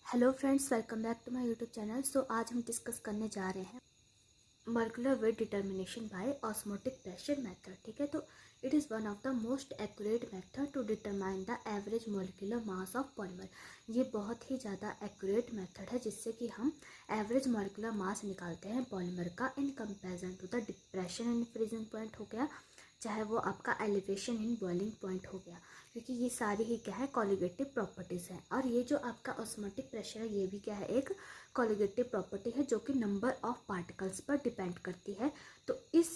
Hello friends, welcome back to my YouTube channel. So आज हम discuss करने जा रहे हैं molecular weight determination by osmotic pressure method. ठीक है, तो it is one of the most accurate method to determine the average molecular mass of polymer. ये बहुत ही ज़्यादा एक्यूरेट मेथड है जिससे कि हम एवरेज मॉलिक्यूलर मास निकालते हैं पॉलीमर का in comparison to the depression in freezing point हो गया, चाहे वो आपका एलिवेशन इन बॉइलिंग पॉइंट हो गया, क्योंकि ये सारी ही क्या है, कॉलिगेटिव प्रॉपर्टीज़ हैं। और ये जो आपका ऑस्मोटिक प्रेशर है ये भी क्या है, एक कॉलिगेटिव प्रॉपर्टी है जो कि नंबर ऑफ पार्टिकल्स पर डिपेंड करती है। तो इस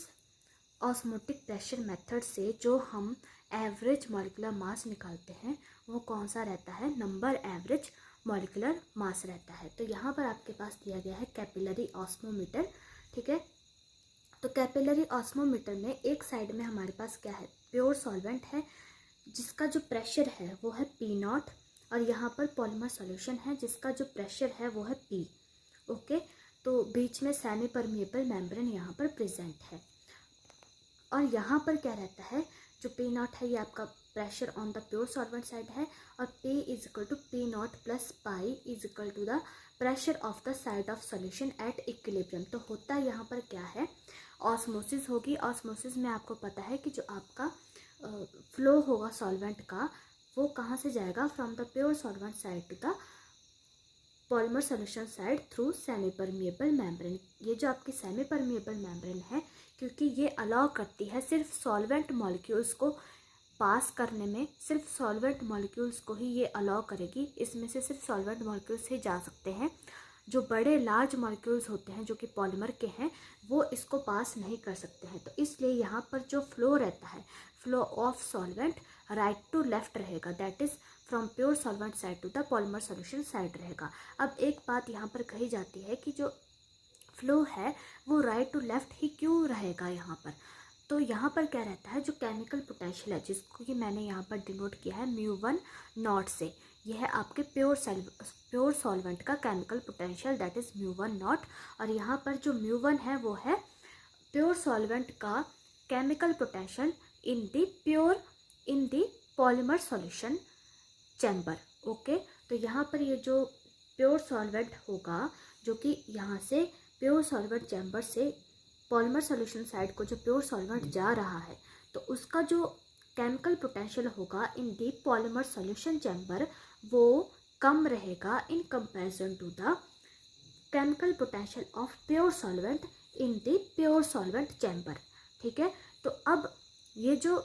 ऑस्मोटिक प्रेशर मेथड से जो हम एवरेज मॉलिक्यूलर मास निकालते हैं वो कौन सा रहता है, नंबर एवरेज मॉलिक्यूलर मास रहता है। तो यहाँ पर आपके पास दिया गया है कैपिलरी ऑस्मोमीटर। ठीक है, तो कैपिलरी ऑस्मोमीटर में एक साइड में हमारे पास क्या है, प्योर सॉल्वेंट है जिसका जो प्रेशर है वो है P0, और यहाँ पर पॉलीमर सॉल्यूशन है जिसका जो प्रेशर है वो है P। ओके, तो बीच में सेमी परमिएबल मेम्ब्रेन यहाँ पर प्रेजेंट है। और यहाँ पर क्या रहता है, जो P0 है ये आपका pressure on the pure solvent side है, और P is equal to P0 plus pi is equal to the pressure of the side of solution at equilibrium. तो होता है यहाँ पर क्या है, ऑस्मोसिस होगी। ऑस्मोसिस में आपको पता है कि जो आपका फ्लो होगा सॉल्वेंट का वो कहाँ से जाएगा, from the pure solvent side to the polymer solution side through semi permeable membrane. ये जो आपकी सेमी परमिएबल मेम्ब्रेन है, क्योंकि ये अलाउ करती है सिर्फ सॉल्वेंट मॉलिक्यूल्स को पास करने में, सिर्फ सॉल्वेंट मॉलिक्यूल्स को ही ये अलाउ करेगी। इसमें से सिर्फ सॉल्वेंट मॉलिक्यूल्स ही जा सकते हैं। जो बड़े लार्ज मॉलिक्यूल्स होते हैं जो कि पॉलीमर के हैं वो इसको पास नहीं कर सकते हैं। तो इसलिए यहाँ पर जो फ्लो रहता है, flow of solvent right to left रहेगा, that is from pure solvent side to the polymer solution side रहेगा। अब एक बात यहाँ पर कही जाती है कि जो फ्लो है वो राइट टू लेफ्ट ही क्यों रहेगा यहाँ पर। तो यहाँ पर क्या रहता है, जो केमिकल पोटेंशियल है जिसको कि मैंने यहाँ पर डिनोट किया है μ1 नॉट से, यह है आपके प्योर सॉल्वेंट का chemical potential, that is μ1 naught. और यहाँ पर जो μ1 है वो है प्योर सॉल्वेंट का chemical potential in the polymer solution chamber. Okay, तो यहाँ पर ये जो प्योर सॉल्वेंट होगा, जो कि यहाँ से प्योर सॉल्वेंट चैम्बर से पॉलीमर सॉल्यूशन साइड को जो प्योर सॉल्वेंट जा रहा है, तो उसका जो केमिकल पोटेंशियल होगा in the polymer solution chamber वो कम रहेगा in comparison to the chemical potential of pure solvent in the pure solvent chamber. ठीक है, तो अब ये जो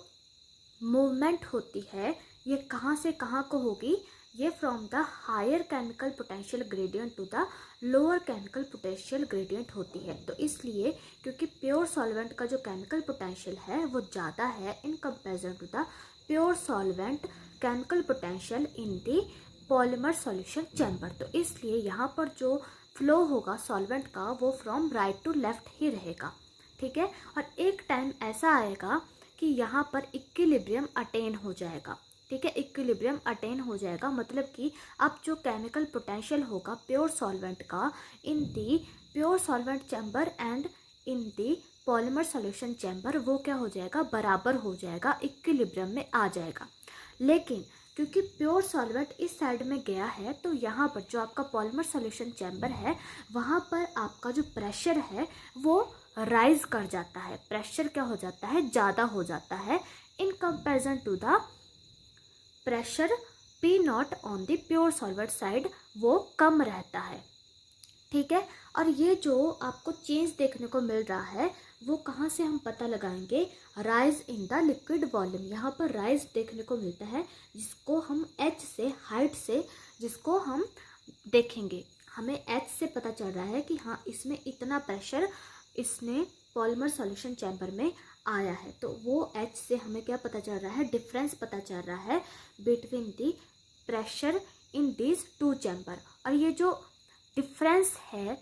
मूवमेंट होती है ये कहाँ से कहाँ को होगी, ये from the higher chemical potential gradient to the lower chemical potential gradient होती है। तो इसलिए क्योंकि प्योर सॉल्वेंट का जो केमिकल पोटेंशियल है वो ज़्यादा है in comparison to the pure solvent chemical potential in the polymer solution chamber, तो इसलिए यहाँ पर जो फ्लो होगा सॉल्वेंट का वो फ्रॉम राइट टू लेफ्ट ही रहेगा। ठीक है, और एक टाइम ऐसा आएगा कि यहाँ पर इक्विलिब्रियम अटेन हो जाएगा। ठीक है, इक्विलिब्रियम अटेन हो जाएगा, मतलब कि अब जो केमिकल पोटेंशियल होगा प्योर सॉल्वेंट का in the pure solvent chamber and in the polymer solution chamber वो क्या हो जाएगा, बराबर हो जाएगा, इक्विलिब्रियम में आ जाएगा। लेकिन क्योंकि प्योर सॉल्वेंट इस साइड में गया है तो यहाँ पर जो आपका पॉलीमर सॉल्यूशन चैम्बर है वहाँ पर आपका जो प्रेशर है वो राइज कर जाता है, प्रेशर क्या हो जाता है, ज़्यादा हो जाता है in comparison to the pressure P0 on the pure solvent side वो कम रहता है। ठीक है, और ये जो आपको चेंज देखने को मिल रहा है वो कहाँ से हम पता लगाएंगे, rise in the liquid volume. यहाँ पर राइज देखने को मिलता है जिसको हम H से, हाइट से जिसको हम देखेंगे, हमें H से पता चल रहा है कि हाँ इसमें इतना प्रेशर इसने पॉलीमर सॉल्यूशन चैम्बर में आया है। तो वो H से हमें क्या पता चल रहा है, डिफरेंस पता चल रहा है between the pressure in these two chamber. और ये जो डिफरेंस है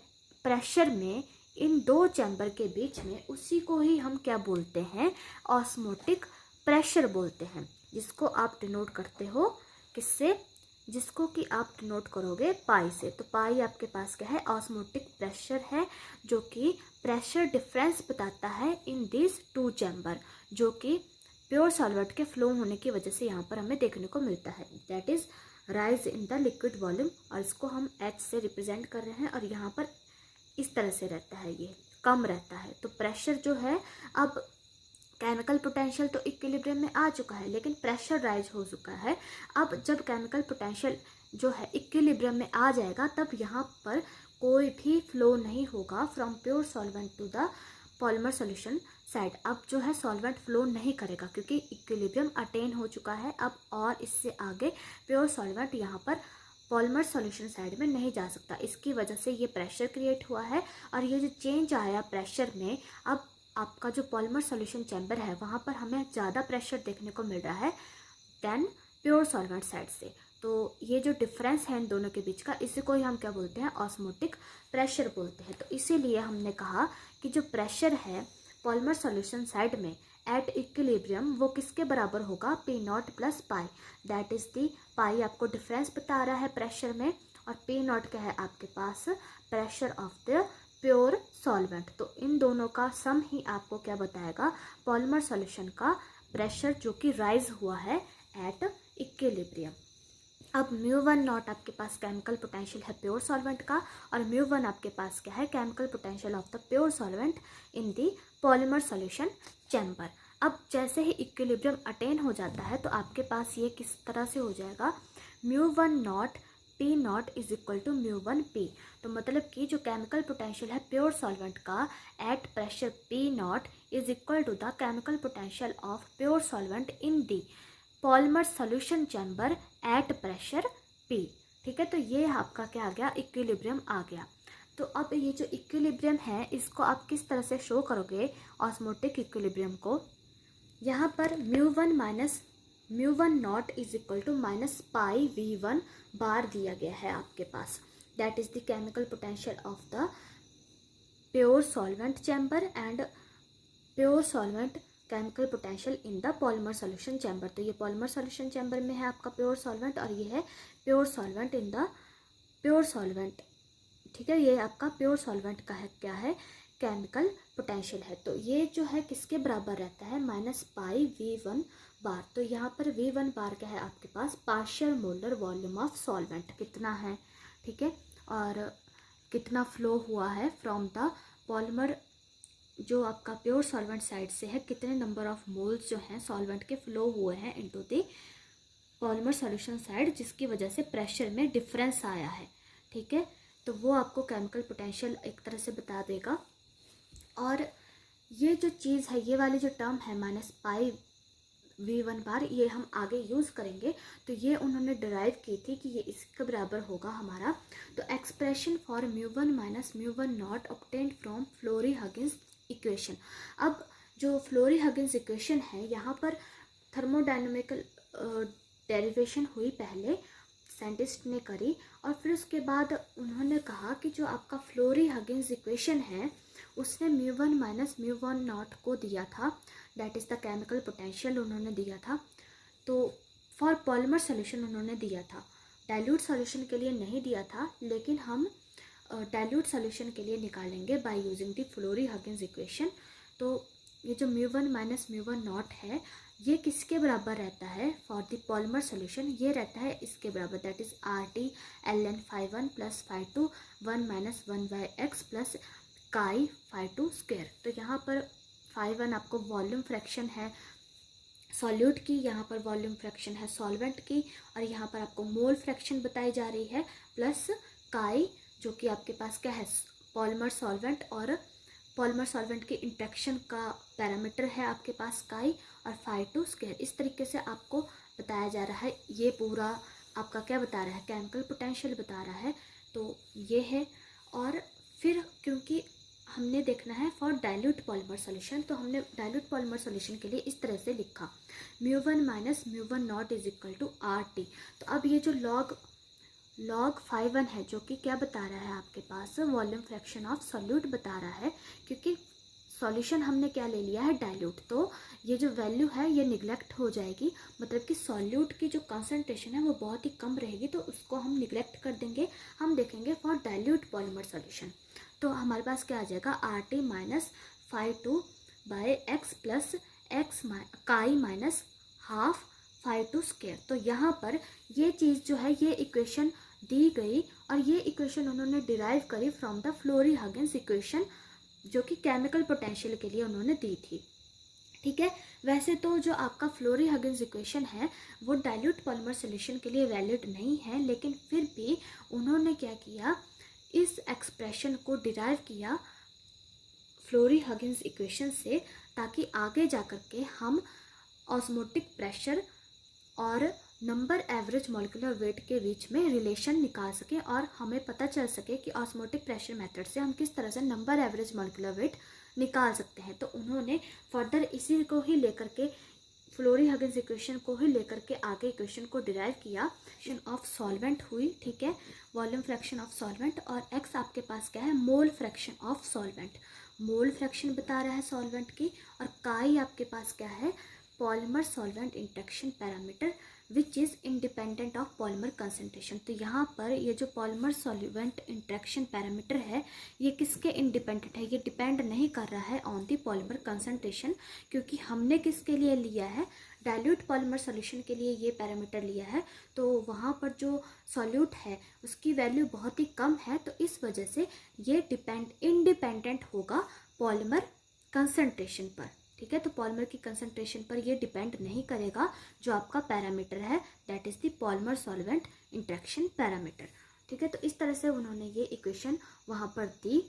प्रेशर में इन दो चैम्बर के बीच में, उसी को ही हम क्या बोलते हैं, ऑस्मोटिक प्रेशर बोलते हैं, जिसको आप डिनोट करते हो किससे, जिसको कि आप डिनोट करोगे पाई से। तो पाई आपके पास क्या है, ऑस्मोटिक प्रेशर है, जो कि प्रेशर डिफरेंस बताता है इन दिस टू चैम्बर, जो कि प्योर सॉल्वेंट के फ्लो होने की वजह से यहाँ पर हमें देखने को मिलता है, that is rise in the liquid volume, और इसको हम H से रिप्रेजेंट कर रहे हैं, और यहाँ पर इस तरह से रहता है, ये कम रहता है। तो प्रेशर जो है, अब केमिकल पोटेंशियल तो इक्विलिब्रियम में आ चुका है, लेकिन प्रेशर राइज हो चुका है। अब जब केमिकल पोटेंशियल जो है इक्विलिब्रियम में आ जाएगा, तब यहाँ पर कोई भी फ्लो नहीं होगा from pure solvent to the polymer solution side. अब जो है सॉल्वेंट फ्लो नहीं करेगा, क्योंकि इक्विलिब्रियम अटेन हो चुका है अब, और इससे आगे प्योर सॉल्वेंट यहाँ पर पॉलीमर सॉल्यूशन साइड में नहीं जा सकता। इसकी वजह से ये प्रेशर क्रिएट हुआ है, और ये जो चेंज आया प्रेशर में, अब आपका जो पॉलीमर सॉल्यूशन चैम्बर है वहाँ पर हमें ज़्यादा प्रेशर देखने को मिल रहा है देन प्योर सॉल्वेंट साइड से। तो ये जो डिफरेंस है इन दोनों के बीच का, इसी को ही हम क्या बोलते हैं, ऑस्मोटिक प्रेशर बोलते हैं। तो इसीलिए हमने कहा कि जो प्रेशर है पॉलीमर सॉल्यूशन साइड में एट इक्विलिब्रियम, वो किसके बराबर होगा, P naught plus pi. That is the, pi आपको डिफरेंस बता रहा है प्रेशर में, और पी नॉट क्या है आपके पास, pressure of the pure solvent. तो इन दोनों का सम ही आपको क्या बताएगा, पॉलीमर सॉल्यूशन का प्रेशर जो कि राइज हुआ है एट इक्विलिब्रियम। अब μ1 आपके पास केमिकल पोटेंशियल है प्योर सॉल्वेंट का, और μ1 आपके पास क्या है, chemical potential of the pure solvent in the polymer solution chamber. अब जैसे ही इक्विलिब्रियम अटेन हो जाता है, तो आपके पास ये किस तरह से हो जाएगा, μ1 P naught is equal to μ1 P। तो मतलब कि जो केमिकल पोटेंशियल है प्योर सॉल्वेंट का at pressure P naught is equal to the chemical potential of pure solvent in the polymer solution chamber at pressure P। ठीक है, तो ये आपका क्या आ गया, इक्विलिब्रियम आ गया। तो अब ये जो इक्विलिब्रियम है, इसको आप किस तरह से शो करोगे ऑस्मोटिक इक्विलिब्रियम को, यहाँ पर μ1 naught is equal to minus pi V1 bar दिया गया है आपके पास। That is the chemical potential of the pure solvent chamber and pure solvent chemical potential in the polymer solution chamber. तो ये पॉलीमर सॉल्यूशन चैम्बर में है आपका प्योर सॉल्वेंट, और ये है pure solvent in the pure solvent. ठीक है, ये आपका प्योर सॉल्वेंट का है, क्या है, केमिकल पोटेंशियल है। तो ये जो है किसके बराबर रहता है, माइनस पाई V1 बार। तो यहाँ पर V1 बार क्या है आपके पास, partial molar volume of solvent कितना है, ठीक है, और कितना फ्लो हुआ है फ्रॉम द पॉलीमर जो आपका प्योर सॉल्वेंट साइड से है, कितने नंबर ऑफ मोल्स जो हैं सॉल्वेंट के फ्लो हुए हैं into the polymer solution side, जिसकी वजह से प्रेशर में डिफरेंस आया है। ठीक है, तो वो आपको केमिकल पोटेंशियल एक तरह से बता देगा। और ये जो चीज़ है, ये वाली जो टर्म है माइनस पाई V1 बार, ये हम आगे यूज़ करेंगे। तो ये उन्होंने डिराइव की थी कि ये इसके बराबर होगा हमारा। तो expression for μ1 minus μ1 naught obtained from Flory Huggins equation. अब जो फ्लोरी-हगिंस इक्वेशन है, यहाँ पर थर्मोडायनेमिकल डेरिवेशन हुई पहले साइंटिस्ट ने करी, और फिर उसके बाद उन्होंने कहा कि जो आपका फ्लोरी-हगिंस इक्वेशन है, उसने μ1 माइनस μ1 नॉट को दिया था, that is the chemical potential उन्होंने दिया था। तो फॉर पॉलीमर सॉल्यूशन उन्होंने दिया था, डाइल्यूट सॉल्यूशन के लिए नहीं दिया था, लेकिन हम डाइल्यूट सॉल्यूशन के लिए निकालेंगे बाय यूजिंग द फ्लोरी-हगिंस इक्वेशन। तो ये जो μ1 माइनस μ1 नॉट है, ये किसके बराबर रहता है फॉर द पॉलीमर सॉल्यूशन, ये रहता है इसके बराबर, that is RT ln phi1 plus phi2 1 minus 1/x plus chi phi2 square. तो यहाँ पर phi1 आपको वॉल्यूम फ्रैक्शन है सॉल्यूट की, यहाँ पर वॉल्यूम फ्रैक्शन है सॉल्वेंट की, और यहाँ पर आपको मोल फ्रैक्शन बताई जा रही है, प्लस काई जो कि आपके पास क्या है, पॉलीमर सॉल्वेंट और पॉलीमर सॉल्वेंट के इंट्रैक्शन का पैरामीटर है आपके पास काई, और phi2 स्क्वायर। इस तरीके से आपको बताया जा रहा है। ये पूरा आपका क्या बता रहा है, केमिकल पोटेंशियल बता रहा है। तो ये है, और फिर क्योंकि हमने देखना है फॉर डाइल्यूट पॉलीमर सॉल्यूशन, तो हमने डाइल्यूट पॉलीमर सॉल्यूशन के लिए इस तरह से लिखा, μ1 minus μ1 naught is equal to RT। तो अब ये जो लॉग phi1 है, जो कि क्या बता रहा है आपके पास, वॉल्यूम फ्रैक्शन ऑफ सॉल्यूट बता रहा है, क्योंकि सॉल्यूशन हमने क्या ले लिया है, डाइल्यूट। तो ये जो वैल्यू है ये निगलेक्ट हो जाएगी, मतलब कि सॉल्यूट की जो कंसंट्रेशन है वो बहुत ही कम रहेगी, तो उसको हम निगलेक्ट कर देंगे। हम देखेंगे फॉर डाइल्यूट पॉलीमर सॉल्यूशन। तो हमारे पास क्या आ जाएगा, RT minus phi2 by x plus x chi minus half phi2 square. तो यहाँ पर ये चीज़ जो है, ये इक्वेशन दी गई और ये इक्वेशन उन्होंने डिराइव करी फ्रॉम द फ्लोरी-हगिन्स इक्वेशन, जो कि केमिकल पोटेंशियल के लिए उन्होंने दी थी। ठीक है, वैसे तो जो आपका फ्लोरी-हगिन्स इक्वेशन है वो डाइल्यूट पॉलीमर सॉल्यूशन के लिए वैलिड नहीं है, लेकिन फिर भी उन्होंने क्या किया, इस एक्सप्रेशन को डिराइव किया फ्लोरी-हगिन्स इक्वेशन से, ताकि आगे जाकर के हम ऑस्मोटिक प्रेशर और नंबर एवरेज मॉलिक्यूलर वेट के बीच में रिलेशन निकाल सके और हमें पता चल सके कि ऑस्मोटिक प्रेशर मेथड से हम किस तरह से नंबर एवरेज मॉलिक्यूलर वेट निकाल सकते हैं। तो उन्होंने फर्दर इसी को ही लेकर के, फ्लोरी-हगिन्स इक्वेशन को ही लेकर के आगे इक्वेशन को डिराइव किया। फ्रैक्शन ऑफ सॉल्वेंट हुई, ठीक है, वॉल्यूम फ्रैक्शन ऑफ सॉल्वेंट, और एक्स आपके पास क्या है, mole fraction of solvent. Mole fraction बता रहा है सॉल्वेंट की, और काई आपके पास क्या है, polymer solvent interaction parameter which is independent of polymer concentration. तो यहाँ पर ये जो पॉलीमर सॉल्वेंट इंटरेक्शन पैरामीटर है, ये किसके इंडिपेंडेंट है, ये डिपेंड नहीं कर रहा है ऑन दी पॉलीमर कंसंट्रेशन, क्योंकि हमने किसके लिए लिया है, डाइल्यूट पॉलीमर सॉल्यूशन के लिए ये पैरामीटर लिया है। तो वहाँ पर जो सॉल्यूट है उसकी वैल्यू बहुत ही कम है, तो इस वजह से ये इंडिपेंडेंट होगा पॉलीमर कंसंट्रेशन पर। ठीक है, तो पॉलीमर की कंसंट्रेशन पर ये डिपेंड नहीं करेगा, जो आपका पैरामीटर है that is the polymer solvent interaction parameter. ठीक है, तो इस तरह से उन्होंने ये इक्वेशन वहाँ पर दी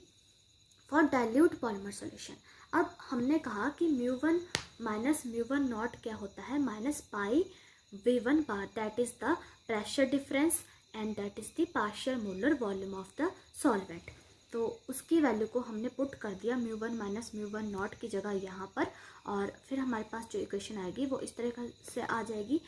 फॉर डाइल्यूट पॉलीमर सॉल्यूशन। अब हमने कहा कि μ1 माइनस μ1 नॉट क्या होता है, minus pi V1 bar, that is the pressure difference and that is the partial molar volume of the solvent. तो उसकी वैल्यू को हमने पुट कर दिया μ1 माइनस μ1 नॉट की जगह यहाँ पर, और फिर हमारे पास जो इक्वेशन आएगी वो इस तरह से आ जाएगी,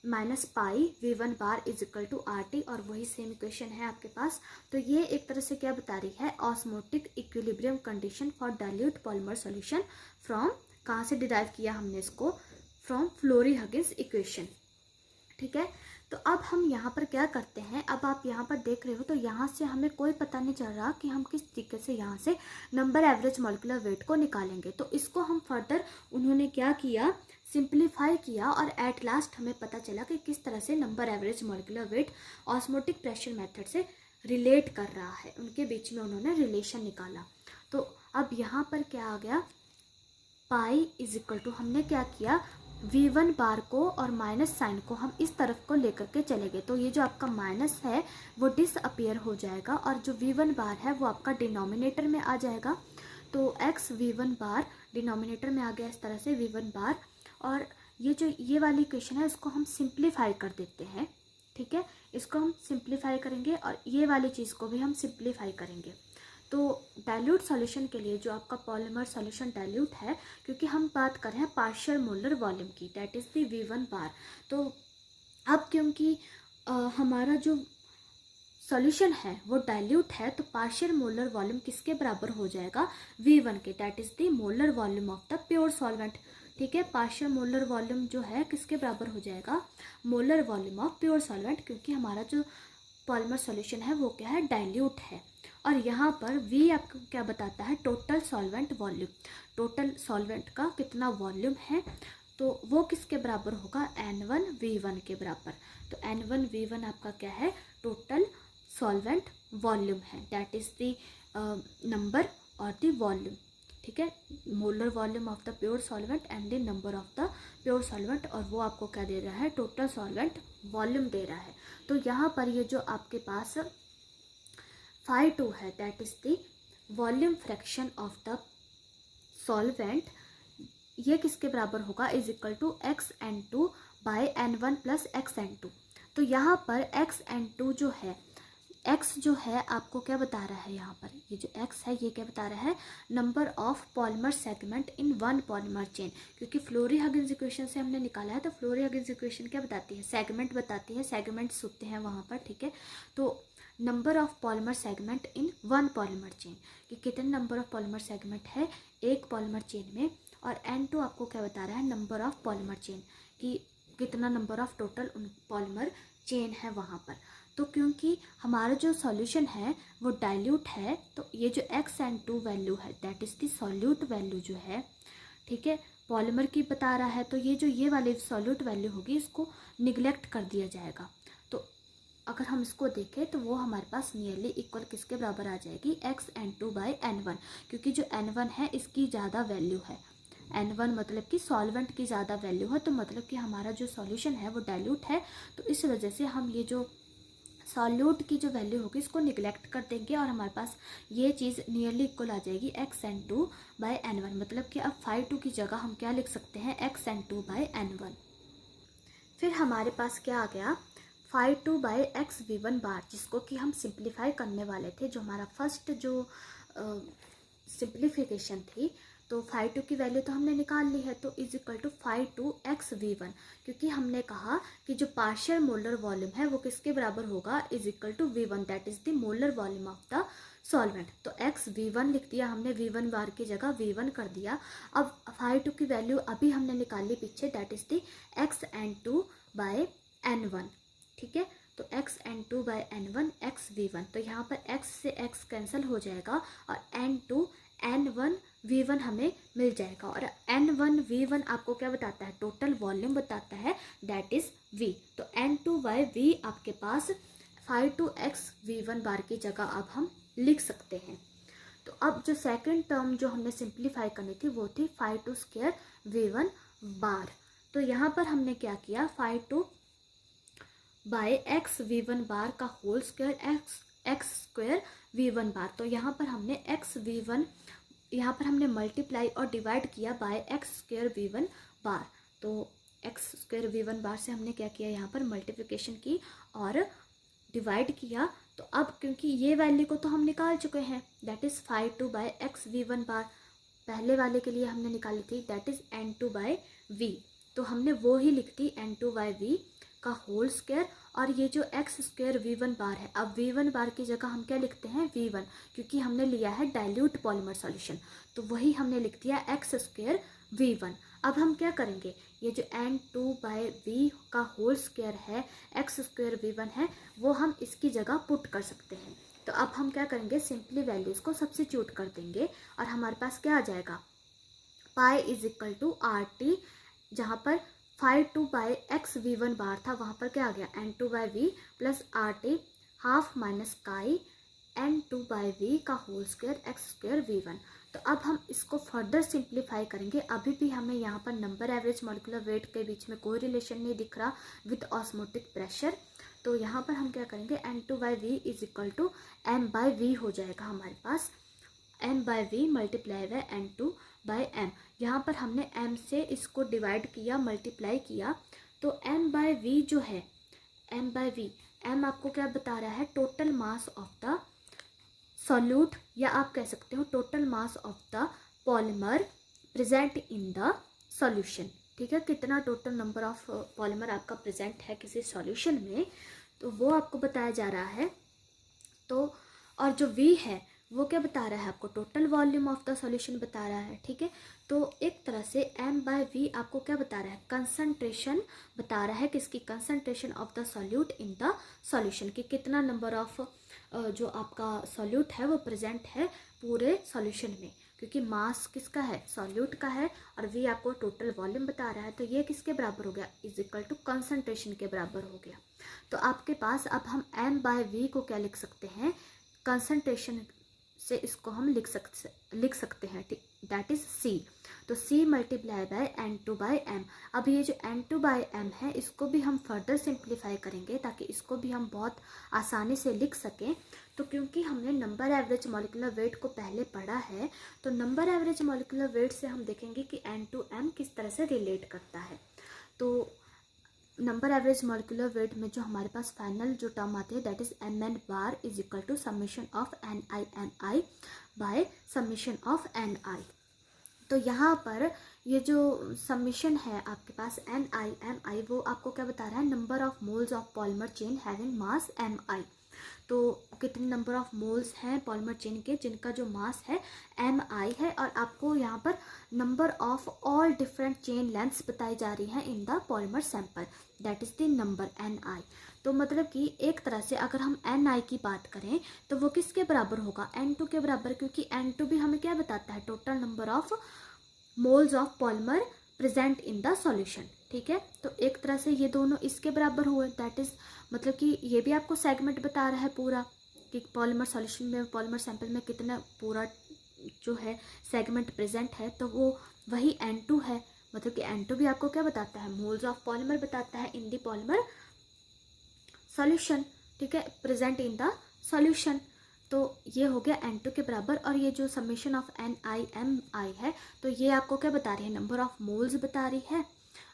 minus pi V1 bar is equal to RT, और वही सेम इक्वेशन है आपके पास। तो ये एक तरह से क्या बता रही है, osmotic equilibrium condition for dilute polymer solution from, कहाँ से डिराइव किया हमने इसको, फ्रॉम फ्लोरी-हगिन्स इक्वेशन। ठीक है, तो अब हम यहाँ पर क्या करते हैं, अब आप यहाँ पर देख रहे हो, तो यहाँ से हमें कोई पता नहीं चल रहा कि हम किस तरीके से यहाँ से नंबर एवरेज मॉलिक्यूलर वेट को निकालेंगे। तो इसको हम फर्दर, उन्होंने क्या किया, सिंप्लीफाई किया, और एट लास्ट हमें पता चला कि किस तरह से number average molecular wait osmotic pressure method से रिलेट कर रहा है, उनके बीच में उन्होंने रिलेशन निकाला। तो अब यहाँ पर क्या आ गया, पाई इज इक्वल टू, हमने क्या किया, V1 बार को और माइनस साइन को हम इस तरफ को लेकर के चले गए, तो ये जो आपका माइनस है वो डिसअपियर हो जाएगा, और जो V1 बार है वो आपका डिनोमिनेटर में आ जाएगा। तो x V1 बार डिनोमिनेटर में आ गया इस तरह से V1 बार, और ये जो ये वाली इक्वेशन है इसको हम सिंप्लीफाई कर देते हैं। ठीक है, इसको हम सिंप्लीफाई करेंगे और ये वाली चीज़ को भी हम सिंप्लीफाई करेंगे। तो डाइल्यूट सॉल्यूशन के लिए जो आपका पॉलीमर सॉल्यूशन डाइल्यूट है, क्योंकि हम बात कर रहे हैं पार्शियल मोलर वॉल्यूम की, that is the V1 bar. तो अब क्योंकि हमारा जो सॉल्यूशन है वो डाइल्यूट है, तो पार्शियल मोलर वॉल्यूम किसके बराबर हो जाएगा, V1 के, that is the molar volume of the pure solvent. ठीक है, पार्शियल मोलर वॉल्यूम जो है किसके बराबर हो जाएगा, molar volume of pure solvent, क्योंकि हमारा जो पॉलीमर सॉल्यूशन है वो क्या है, डाइल्यूट है। और यहाँ पर V आपको क्या बताता है, total solvent volume, total solvent का कितना वॉल्यूम है, तो वो किसके बराबर होगा, N1V1 के बराबर। तो N1V1 आपका क्या है, टोटल सॉल्वेंट वॉल्यूम है, दैट इज़ द नंबर और द वॉल्यूम। ठीक है, molar volume of the pure solvent and the number of the pure solvent, और वो आपको क्या दे रहा है, टोटल सॉल्वेंट वॉल्यूम दे रहा है। तो यहाँ पर ये जो आपके पास phi2 है, that is the volume fraction of the solvent, ये किसके बराबर होगा, is equal to xN2 by N1 plus xN2। तो यहाँ पर xN2 जो है, x जो है आपको क्या बता रहा है, यहाँ पर ये जो x है ये क्या बता रहा है, number of polymer segment in one polymer chain, क्योंकि फ्लोरी-हगिन्स इक्वेशन से हमने निकाला है। तो फ्लोरी-हगिन्स इक्वेशन क्या बताती है, सेगमेंट बताती है, सेगमेंट्स होते हैं वहाँ पर। ठीक है, तो number of polymer segment in one polymer chain, कि कितने नंबर ऑफ पॉलीमर सेगमेंट है एक पॉलीमर चेन में, और N2 आपको क्या बता रहा है, नंबर ऑफ पॉलीमर चेन, कि कितना number of total polymer chain है वहाँ पर। तो क्योंकि हमारा जो सॉल्यूशन है वो डाइल्यूट है, तो ये जो xN2 वैल्यू है that is the solute value जो है, ठीक है, पॉलीमर की बता रहा है, तो ये वाली सॉल्यूट वैल्यू होगी इसको निगलेक्ट कर दिया जाएगा। तो अगर हम इसको देखें तो वो हमारे पास नियरली इक्वल किसके बराबर आ जाएगी, xn2/n1, क्योंकि जो n1 है इसकी ज़्यादा वैल्यू है। n1 मतलब कि सॉल्वेंट की ज़्यादा वैल्यू है, तो मतलब कि हमारा जो सॉल्यूशन है वो डाइल्यूट है, तो इस वजह से हम ये जो सॉल्यूट की जो वैल्यू होगी इसको निगलेक्ट कर देंगे और हमारे पास ये चीज़ नियरली इक्वल आ जाएगी xn2/n1। मतलब कि अब phi 2 की जगह हम क्या लिख सकते हैं, xn2/n1। फिर हमारे पास क्या आ गया, phi 2/xv1 बार, जिसको कि हम सिंप्लीफाई करने वाले थे। जो हमारा फर्स्ट जो सिंप्लीफिकेशन थी, तो phi 2 की वैल्यू तो हमने निकाल ली है, तो is equal to phi 2xv1, क्योंकि हमने कहा कि जो पार्शियल मोलर वॉल्यूम है वो किसके बराबर होगा, is equal to v1, that is the molar volume of the solvent. तो xv1 लिख दिया हमने, v1 बार की जगह v1 कर दिया। अब phi 2 की वैल्यू अभी हमने निकाली पीछे, दैट इज द xn2/n1, ठीक है। तो xn2/n1 xv1, तो यहाँ पर x से x कैंसिल हो जाएगा और n2 n1 v1 हमें मिल जाएगा। और n1 v1 आपको क्या बताता है, टोटल वॉल्यूम बताता है, दैट इज v। तो n2/v आपके पास phi 2xv1 बार की जगह अब हम लिख सकते हैं। तो अब जो सेकंड टर्म जो हमने सिंप्लीफाई करनी थी वो थी phi 2 स्क्वायर v1 बार। तो यहाँ पर हमने क्या किया, phi 2/xv1 बार का whole square x square v1 bar. तो यहाँ पर हमने xv1 यहाँ पर हमने मल्टीप्लाई और डिवाइड किया bye x square v1 bar. तो x स्क्वायर v1 बार से हमने क्या किया, यहाँ पर मल्टीप्लिकेशन की और डिवाइड किया। तो अब क्योंकि ये वैल्यू को तो हम निकाल चुके हैं, दैट इज़ phi 2/xv1 बार, पहले वाले के लिए हमने निकाली थी, दैट इज़ n2/v। तो हमने वो ही लिख दी n2/v का होल स्क्वायर। और ये जो x स्क्वायर v1 बार है, अब v1 बार की जगह हम क्या लिखते हैं, v1, क्योंकि हमने लिया है डाइल्यूट पॉलीमर सॉल्यूशन, तो वही हमने लिख दिया x स्क्वायर v1। अब हम क्या करेंगे, ये जो n2/v का होल स्क्वायर है, x स्क्वायर v1 है, वो हम इसकी जगह पुट कर सकते हैं। तो अब हम क्या करेंगे, सिंपली वैल्यूज़ को सब्स्टिट्यूट कर देंगे और हमारे पास क्या आ जाएगा, pi is equal to RT, जहाँ पर phi 2/xv1 बार था वहाँ पर क्या आ गया, n2/v plus RT half minus काई n2/v का whole square x square v1। तो अब हम इसको फर्दर सिंप्लीफाई करेंगे। अभी भी हमें यहाँ पर नंबर एवरेज मॉलिक्यूलर वेट के बीच में कोई रिलेशन नहीं दिख रहा विद ऑस्मोटिक प्रेशर। तो यहाँ पर हम क्या करेंगे, n2/v is equal to m/v हो जाएगा हमारे पास, m/v मल्टीप्लाई बाय n2/m। यहाँ पर हमने m से इसको डिवाइड किया, मल्टीप्लाई किया, तो m/v जो है, m/v, m आपको क्या बता रहा है, total mass of the solute, या आप कह सकते हो total mass of the polymer present in the solution, ठीक है। कितना टोटल नंबर ऑफ पॉलीमर आपका प्रेजेंट है किसी सॉल्यूशन में, तो वो आपको बताया जा रहा है। तो और जो v है वो क्या बता रहा है आपको, total volume of the solution बता रहा है, ठीक है। तो एक तरह से m/v आपको क्या बता रहा है, कंसंट्रेशन बता रहा है, किसकी, concentration of the solute in the solution, कि कितना नंबर ऑफ जो आपका सॉल्यूट है वो प्रेजेंट है पूरे सॉल्यूशन में, क्योंकि मास किसका है, सॉल्यूट का है, और v आपको टोटल वॉल्यूम बता रहा है, तो ये किसके बराबर हो गया, इज इक्वल टू कंसंट्रेशन के बराबर हो गया। तो आपके पास अब हम m/v को क्या लिख सकते हैं, कंसंट्रेशन से इसको हम लिख सकते हैं, ठीक, दैट इज c। तो c मल्टीप्लाई बाय n2/m। अब ये जो n2/m है इसको भी हम फर्दर सिंप्लीफाई करेंगे ताकि इसको भी हम बहुत आसानी से लिख सकें। तो क्योंकि हमने नंबर एवरेज मॉलिक्यूलर वेट को पहले पढ़ा है, तो नंबर एवरेज मॉलिक्यूलर वेट से हम देखेंगे कि n2m किस तरह से रिलेट करता है। तो नंबर एवरेज मॉलिक्यूलर वेट में जो हमारे पास फाइनल जो टर्म आती है, that is mn bar is equal to summation of ni by summation of ni। तो यहाँ पर ये जो समेशन है आपके पास ni वो आपको क्या बता रहा है, number of moles of polymer chain having mass mi। तो कितने नंबर ऑफ मोल्स हैं पॉलीमर चेन के जिनका जो मास है mi है, और आपको यहाँ पर number of all different chain lengths बताई जा रही हैं इन the polymer sample, that is the number ni। तो मतलब कि एक तरह से अगर हम ni की बात करें तो वो किसके बराबर होगा, n2 के बराबर, क्योंकि n2 भी हमें क्या बताता है, total number of moles of polymer present in the solution. ठीक है, तो एक तरह से ये दोनों इसके बराबर हुए, दैट इज मतलब कि ये भी आपको सेगमेंट बता रहा है पूरा कि पॉलीमर सॉल्यूशन में, पॉलीमर सैंपल में कितना पूरा जो है सेगमेंट प्रेजेंट है, तो वो वही N2 है। मतलब कि N2 भी आपको क्या बताता है, मोल्स ऑफ पॉलीमर बताता है इन द पॉलीमर सॉल्यूशन। ठीक है, प्रेजेंट इन द सॉल्यूशन। तो ये हो गया N2 के बराबर। और ये जो समेशन ऑफ NiMi है, तो ये आपको क्या बता रही है, नंबर ऑफ मोल्स बता रही है,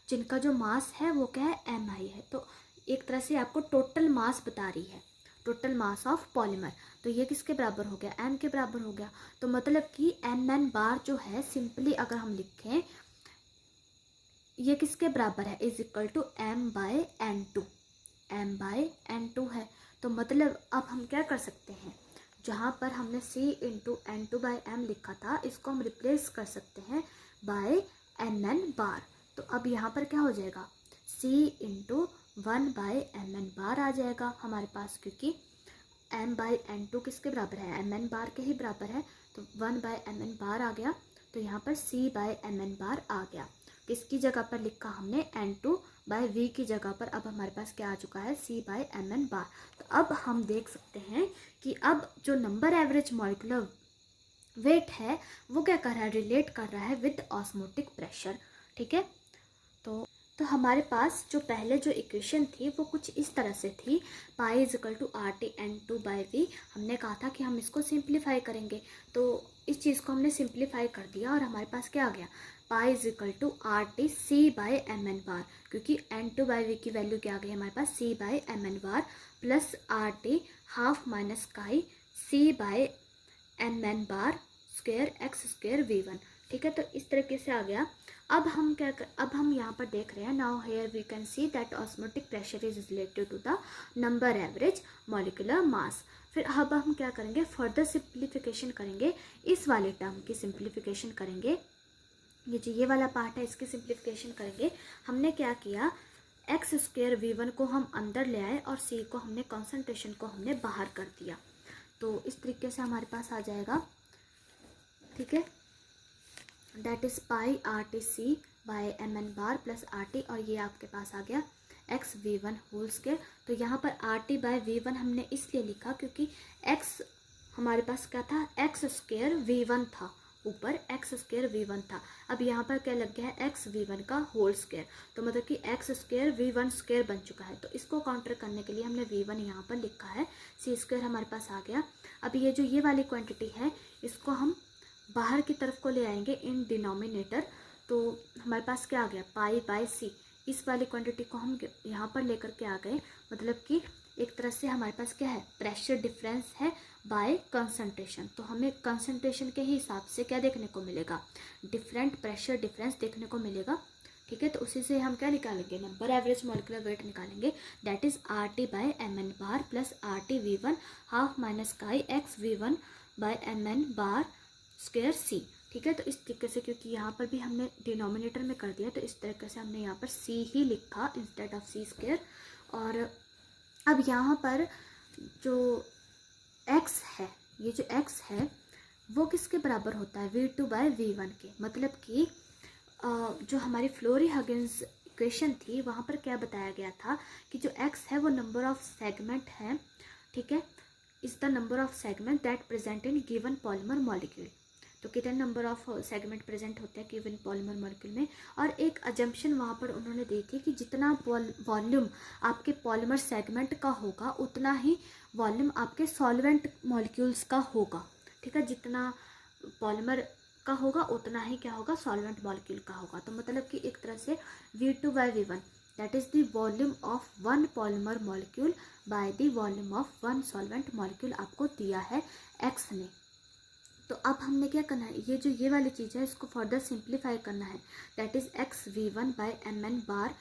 जिनका जो मास है वो क्या है, Mi है। तो एक तरह से आपको टोटल मास बता रही है, टोटल मास ऑफ पॉलीमर। तो ये किसके बराबर हो गया, M के बराबर हो गया। तो मतलब कि Mn बार जो है, सिंपली अगर हम लिखें, ये किसके बराबर है, is equal to M/N2, M/N2 है। तो मतलब अब हम क्या कर सकते हैं, जहाँ पर हमने C इंटू N2/M लिखा था, इसको हम रिप्लेस कर सकते हैं बाय Mn बार। तो अब यहाँ पर क्या हो जाएगा, C इंटू 1/Mn बार आ जाएगा हमारे पास, क्योंकि M/N2 किसके बराबर है, Mn बार के ही बराबर है। तो 1/Mn बार आ गया, तो यहाँ पर C/Mn बार आ गया। किसकी जगह पर लिखा हमने, N2/V की जगह पर अब हमारे पास क्या आ चुका है, C/Mn बार। तो अब हम देख सकते हैं कि अब जो नंबर एवरेज मॉलिक्यूलर वेट है वो क्या कर रहा है, रिलेट कर रहा है विद ऑस्मोटिक प्रेशर। ठीक है, तो हमारे पास जो पहले जो इक्वेशन थी वो कुछ इस तरह से थी, pi is equal to RT N2/V। हमने कहा था कि हम इसको सिंप्लीफाई करेंगे, तो इस चीज़ को हमने सिंप्लीफाई कर दिया और हमारे पास क्या आ गया, pi is equal to RT C/Mn bar, क्योंकि N2/V की वैल्यू क्या आ गई हमारे पास, C/Mn bar plus RT half minus chi C/Mn bar square x square V1। ठीक है, तो इस तरीके से आ गया। अब हम यहाँ पर देख रहे हैं, now here we can see that osmotic pressure is related to the number average molecular mass. फिर अब हम क्या करेंगे, फर्दर सिंप्लीफिकेशन करेंगे, इस वाले टर्म की सिंप्लीफिकेशन करेंगे। ये जो ये वाला पार्ट है इसकी सिंप्लीफिकेशन करेंगे। हमने क्या किया, एक्स स्क्वायर V1 को हम अंदर ले आए और C को हमने कॉन्सेंट्रेशन को हमने बाहर कर दिया। तो इस तरीके से हमारे पास आ जाएगा। ठीक है, that is pi RT C/Mn bar plus RT, और ये आपके पास आ गया x V1 होल स्क्वायर। तो यहाँ पर RT/V1 हमने इसलिए लिखा क्योंकि x हमारे पास क्या था, x स्क्वायर V1 था, ऊपर x स्क्वायर V1 था। अब यहाँ पर क्या लग गया है, x V1 का होल स्क्वायर, तो मतलब कि x स्क्वायर V1 स्क्वायर बन चुका है। तो इसको काउंटर करने के लिए हमने V1 यहाँ पर लिखा है, C स्क्वायर हमारे पास आ गया। अब ये जो ये वाली क्वांटिटी है इसको हम बाहर की तरफ को ले आएंगे इन डिनोमिनेटर। तो हमारे पास क्या आ गया, पाई/C। इस वाली क्वांटिटी को हम यहाँ पर लेकर के आ गए, मतलब कि एक तरह से हमारे पास क्या है, प्रेशर डिफरेंस है बाय कंसंट्रेशन। तो हमें कंसंट्रेशन के हिसाब से क्या देखने को मिलेगा, डिफरेंट प्रेशर डिफरेंस देखने को मिलेगा। ठीक है, तो उसी से हम क्या निकालेंगे, नंबर एवरेज मॉलिक्यूलर वेट निकालेंगे, that is RT/Mn bar plus RT V1 half minus काई x V1/Mn bar square C। ठीक है, तो इस तरीके से, क्योंकि यहाँ पर भी हमने डिनोमिनेटर में कर दिया, तो इस तरीके से हमने यहाँ पर C ही लिखा इंस्टेड ऑफ C स्क्वायर। और अब यहाँ पर जो x है, ये जो x है वो किसके बराबर होता है, V2/V1 के। मतलब कि जो हमारी फ्लोरी-हगिन्स इक्वेशन थी वहाँ पर क्या बताया गया था कि जो x है वो नंबर ऑफ सेगमेंट है। ठीक है, is the number of segment that present in given polymer molecule. तो कितने नंबर ऑफ सेगमेंट प्रेजेंट होते हैं गिवन पॉलीमर मॉलिक्यूल में। और एक अजम्पशन वहाँ पर उन्होंने दी थी कि जितना वॉल्यूम आपके पॉलीमर सेगमेंट का होगा उतना ही वॉल्यूम आपके सॉल्वेंट मॉलिक्यूल्स का होगा। ठीक है, जितना पॉलीमर का होगा उतना ही क्या होगा, सॉल्वेंट मॉलिक्यूल का होगा। तो मतलब कि एक तरह से V2/V1 that is the volume of one polymer molecule by the volume of one solvent molecule आपको दिया है x ने। तो अब हमने क्या करना है, ये जो ये वाली चीज़ है इसको फर्दर सिंप्लीफाई करना है, दैट इज x V1/Mn बार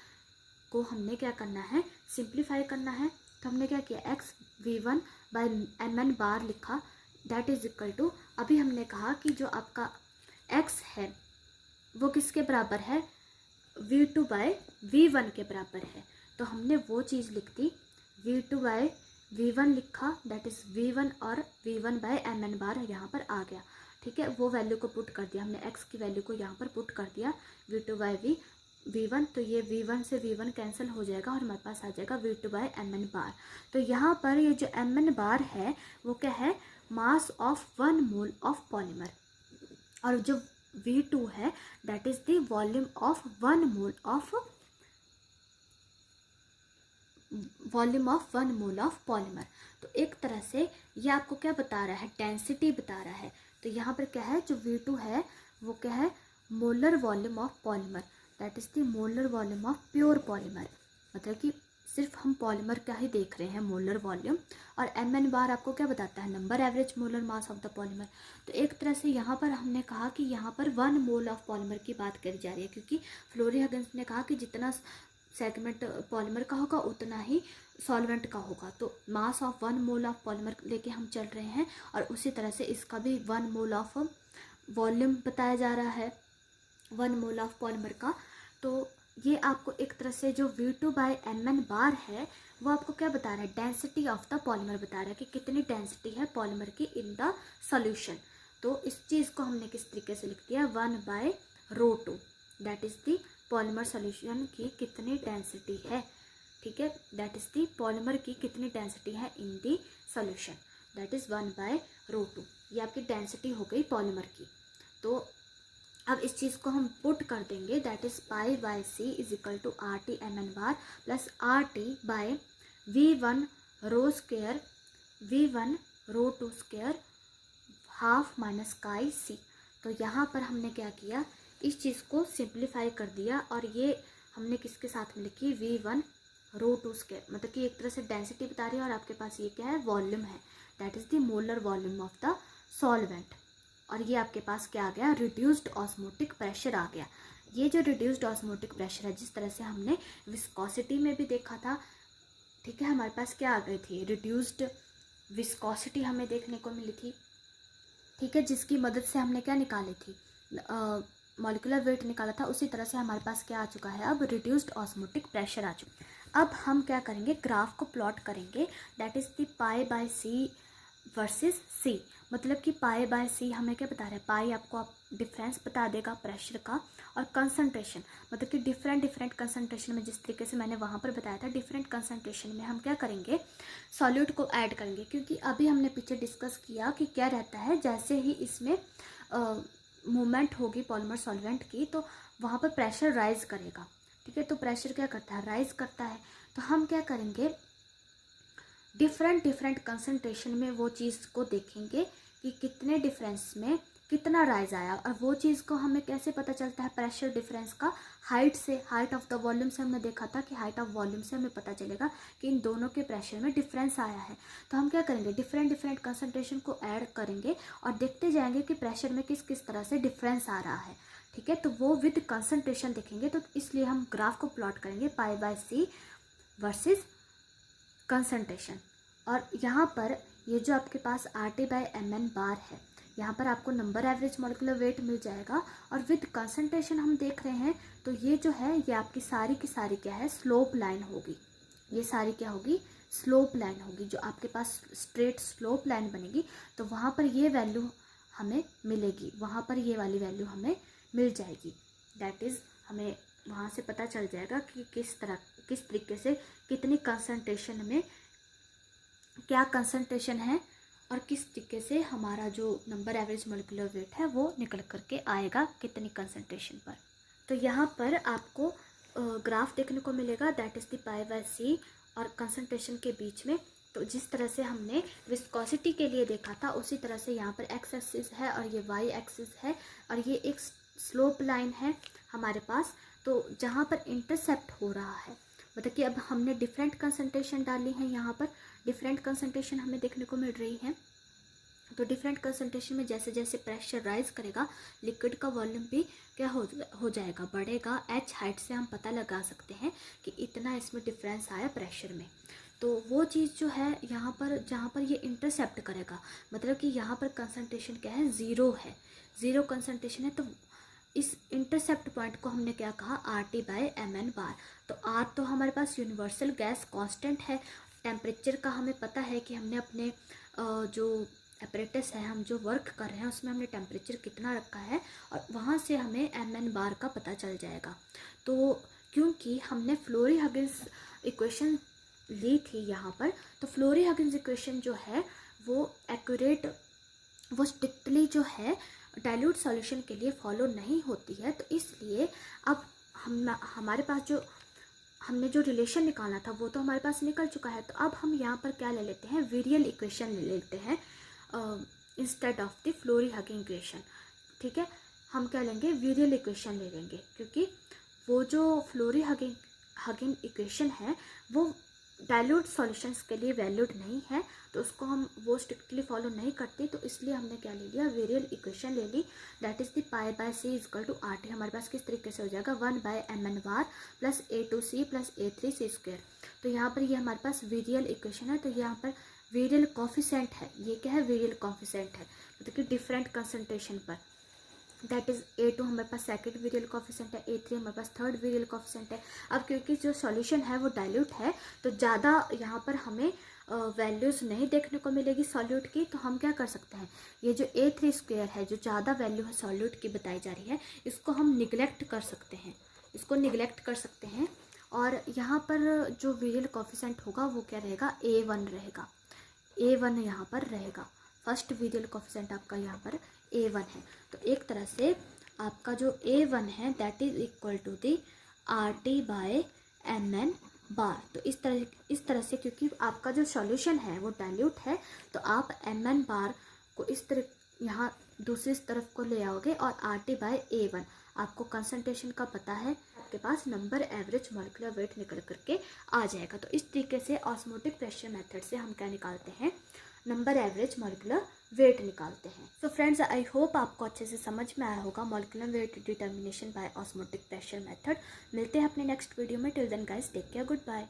को हमने क्या करना है, सिंप्लीफाई करना है। तो हमने क्या किया, x V1/Mn बार लिखा, दैट इज इक्वल टू, अभी हमने कहा कि जो आपका x है वो किसके बराबर है, V2/V1 के बराबर है। तो हमने वो चीज़ लिख दी, V2/V1 लिखा, दैट इज V1 और V1/Mn बार यहाँ पर आ गया। ठीक है, वो वैल्यू को पुट कर दिया हमने, x की वैल्यू को यहाँ पर पुट कर दिया v2 बाई v1, तो ये v1 से v1 कैंसिल हो जाएगा और हमारे पास आ जाएगा v2 बाई mn बार। तो यहाँ पर ये जो mn बार है वो क्या है, mass of 1 mole of polymer, और जो v2 है that is the volume of 1 mole of polymer. तो एक तरह से ये आपको क्या बता रहा है, डेंसिटी बता रहा है। तो यहाँ पर क्या है, जो v2 है वो क्या है, molar volume of polymer, that is the molar volume of pure polymer, मतलब कि सिर्फ हम पॉलीमर का ही देख रहे हैं मोलर वॉल्यूम। और mn बार आपको क्या बताता है, number average molar mass of the polymer. तो एक तरह से यहाँ पर हमने कहा कि यहाँ पर 1 मोल ऑफ पॉलीमर की बात करी जा रही है, क्योंकि फ्लोरी हगिंस ने कहा कि जितना सेगमेंट पॉलीमर का होगा उतना ही सॉल्वेंट का होगा। तो mass of 1 mole of polymer लेके हम चल रहे हैं, और उसी तरह से इसका भी 1 मोल ऑफ वॉल्यूम बताया जा रहा है, 1 मोल ऑफ पॉलीमर का। तो ये आपको एक तरह से जो v2 बाई mn बार है वो आपको क्या बता रहा है, डेंसिटी ऑफ द पॉलीमर बता रहा है कि कितनी डेंसिटी है पॉलीमर की इन द सॉल्यूशन। तो इस चीज़ को हमने किस तरीके से लिख दिया, 1 by ρ2, that is the polymer solution की कितनी डेंसिटी है, ठीक है, दैट इज द पॉलीमर की कितनी डेंसिटी है in the solution, that is 1 by ρ2। ये आपकी डेंसिटी हो गई पॉलीमर की। तो अब इस चीज़ को हम पुट कर देंगे, that is pi by C is equal to RT mn bar plus RT by v1 rho square v1 ρ2 square half minus chi C. तो यहाँ पर हमने क्या किया, इस चीज़ को सिंप्लीफाई कर दिया, और ये हमने किसके साथ में लिखी, v1 ρ2 स्क्वेयर, मतलब कि एक तरह से डेंसिटी बता रही है, और आपके पास ये क्या है, वॉल्यूम है, that is the molar volume of the solvent. और ये आपके पास क्या आ गया, रिड्यूस्ड ऑस्मोटिक प्रेशर आ गया। ये जो रिड्यूस्ड ऑस्मोटिक प्रेशर है, जिस तरह से हमने विस्कोसिटी में भी देखा था, ठीक है, हमारे पास क्या आ गई थी, रिड्यूस्ड विस्कोसिटी हमें देखने को मिली थी, ठीक है, जिसकी मदद से हमने क्या निकाली थी, मॉलिक्यूलर वेट निकाला था। उसी तरह से हमारे पास क्या आ चुका है, अब रिड्यूस्ड ऑस्मोटिक प्रेशर आ चुका। अब हम क्या करेंगे, ग्राफ को प्लॉट करेंगे, that is the pi by C versus C, मतलब कि पाई बाय सी हमें क्या बता रहा है, पाई आपको डिफरेंस बता देगा प्रेशर का, और कंसंट्रेशन मतलब कि डिफरेंट कंसंट्रेशन में, जिस तरीके से मैंने वहाँ पर बताया था, डिफरेंट कंसंट्रेशन में हम क्या करेंगे, सॉल्यूट को ऐड करेंगे। क्योंकि अभी हमने पीछे डिस्कस किया कि क्या रहता है, जैसे ही इसमें मूवमेंट होगी पॉलीमर सॉल्वेंट की, तो वहाँ पर प्रेशर राइज करेगा, ठीक है। तो प्रेशर क्या करता है, राइज करता है। तो हम क्या करेंगे, डिफरेंट कंसंट्रेशन में वो चीज़ को देखेंगे कि कितने डिफरेंस में कितना राइज आया, और वो चीज़ को हमें कैसे पता चलता है, प्रेशर डिफरेंस का हाइट से, हाइट ऑफ द वॉल्यूम से हमने देखा था कि हाइट ऑफ वॉल्यूम से हमें पता चलेगा कि इन दोनों के प्रेशर में डिफरेंस आया है। तो हम क्या करेंगे, डिफरेंट कंसंट्रेशन को ऐड करेंगे और देखते जाएंगे कि प्रेशर में किस किस तरह से डिफरेंस आ रहा है, ठीक है। तो वो विद कंसंट्रेशन देखेंगे। तो इसलिए हम ग्राफ को प्लॉट करेंगे, pi by C versus concentration. और यहाँ पर ये जो आपके पास RT बाय mn बार है, यहाँ पर आपको नंबर एवरेज मॉलिक्यूलर वेट मिल जाएगा, और विद कंसंट्रेशन हम देख रहे हैं। तो ये जो है, ये आपकी सारी की सारी क्या है, स्लोप लाइन होगी। ये सारी क्या होगी, स्लोप लाइन होगी। जो आपके पास स्ट्रेट स्लोप लाइन बनेगी, तो वहाँ पर ये वैल्यू हमें मिलेगी, वहाँ पर ये वाली वैल्यू हमें मिल जाएगी। दैट इज़ हमें वहाँ से पता चल जाएगा कि किस तरीके से कितनी कंसंट्रेशन में क्या कंसंट्रेशन है, और किस तरीके से हमारा जो नंबर एवरेज मॉलिक्यूलर वेट है वो निकल करके आएगा कितनी कंसंट्रेशन पर। तो यहाँ पर आपको ग्राफ देखने को मिलेगा, that is the pi by C और कंसंट्रेशन के बीच में। तो जिस तरह से हमने विस्कोसिटी के लिए देखा था, उसी तरह से यहाँ पर एक्स एक्सिस है और ये वाई एक्सिस है, और ये एक स्लोप लाइन है हमारे पास। तो जहाँ पर इंटरसेप्ट हो रहा है, मतलब कि अब हमने डिफरेंट कंसंट्रेशन डाली है, यहाँ पर डिफरेंट कंसंट्रेशन हमें देखने को मिल रही है। तो डिफरेंट कंसंट्रेशन में जैसे जैसे प्रेशर राइज करेगा, लिक्विड का वॉल्यूम भी क्या हो जाएगा, बढ़ेगा। h हाइट से हम पता लगा सकते हैं कि इतना इसमें डिफरेंस आया प्रेशर में। तो वो चीज़ जो है यहाँ पर, जहाँ पर ये इंटरसेप्ट करेगा, मतलब कि यहाँ पर कंसंट्रेशन क्या है, ज़ीरो है, ज़ीरो कंसंट्रेशन है। तो इस इंटरसेप्ट पॉइंट को हमने क्या कहा, RT बाय mn बार। तो R तो हमारे पास यूनिवर्सल गैस कांस्टेंट है, टेम्परेचर का हमें पता है कि हमने अपने जो apparatus है, हम जो वर्क कर रहे हैं उसमें हमने टेम्परेचर कितना रखा है और वहाँ से हमें mn बार का पता चल जाएगा। तो क्योंकि हमने फ्लोरी-हगिन्स इक्वेशन ली थी यहाँ पर, तो फ्लोरी-हगिन्स इक्वेशन जो है वो एक्यूरेट, वो स्ट्रिक्टली जो है डाइल्यूट सॉल्यूशन के लिए फॉलो नहीं होती है। तो इसलिए अब हमारे पास जो हमने जो रिलेशन निकालना था वो तो हमारे पास निकल चुका है। तो अब हम यहाँ पर क्या ले लेते हैं, वेरियल इक्वेशन ले लेते हैं instead of the flori-hugging equation. ठीक है, हम क्या लेंगे, वेरियल इक्वेशन ले लेंगे, क्योंकि वो जो फ्लोरी-हगिंग इक्वेशन है वो डाइल्यूट सॉल्यूशंस के लिए वैलिड नहीं है, तो उसको हम वो स्ट्रिक्टली फॉलो नहीं करते। तो इसलिए हमने क्या ले लिया, वेरियल इक्वेशन ले ली, that is the pi by C equal to R T. हमारे पास किस तरीके से हो जाएगा, 1/mn बार plus A2C plus A3C square. तो यहाँ पर ये हमारे पास वेरियल इक्वेशन है। तो यहाँ पर वेरियल कॉफिशेंट है, ये क्या है, वेरियल कॉफिशेंट है, मतलब कि डिफरेंट कंसंट्रेशन पर, दैट इज़ A2 हमारे पास सेकंड वेरियल कॉफिशेंट है, A3 हमारे पास थर्ड वेरियल कॉफिशेंट है। अब क्योंकि जो सॉल्यूशन है वो डाइल्यूट है, तो ज़्यादा यहाँ पर हमें वैल्यूज़ नहीं देखने को मिलेगी सॉल्यूट की। तो हम क्या कर सकते हैं, ये जो A3 स्क्वायर है, जो ज़्यादा वैल्यू है सॉल्यूट की बताई जा रही है, इसको हम निगलेक्ट कर सकते हैं, इसको निगलेक्ट कर सकते हैं। और यहाँ पर जो वेरियल कॉफिशेंट होगा वो क्या रहेगा, A1 रहेगा, A1 यहाँ पर रहेगा। फर्स्ट वेरियल कॉफिशेंट आपका यहाँ पर A1 है। तो एक तरह से आपका जो A1 है that is equal to the RT/mn bar. तो इस तरह से क्योंकि आपका जो सॉल्यूशन है वो डाइल्यूट है, तो आप mn बार को इस तरह यहाँ दूसरी तरफ को ले आओगे और RT/A1 आपको कंसंट्रेशन का पता है, आपके पास नंबर एवरेज मॉलिक्यूलर वेट निकल करके आ जाएगा। तो इस तरीके से ऑस्मोटिक प्रेशर मेथड से हम क्या निकालते हैं, नंबर एवरेज मॉलिक्यूलर वेट निकालते हैं। सो फ्रेंड्स, आई होप आपको अच्छे से समझ में आया होगा molecular weight determination by osmotic pressure method. मिलते हैं अपने नेक्स्ट वीडियो में। Till then guys, take care, good bye.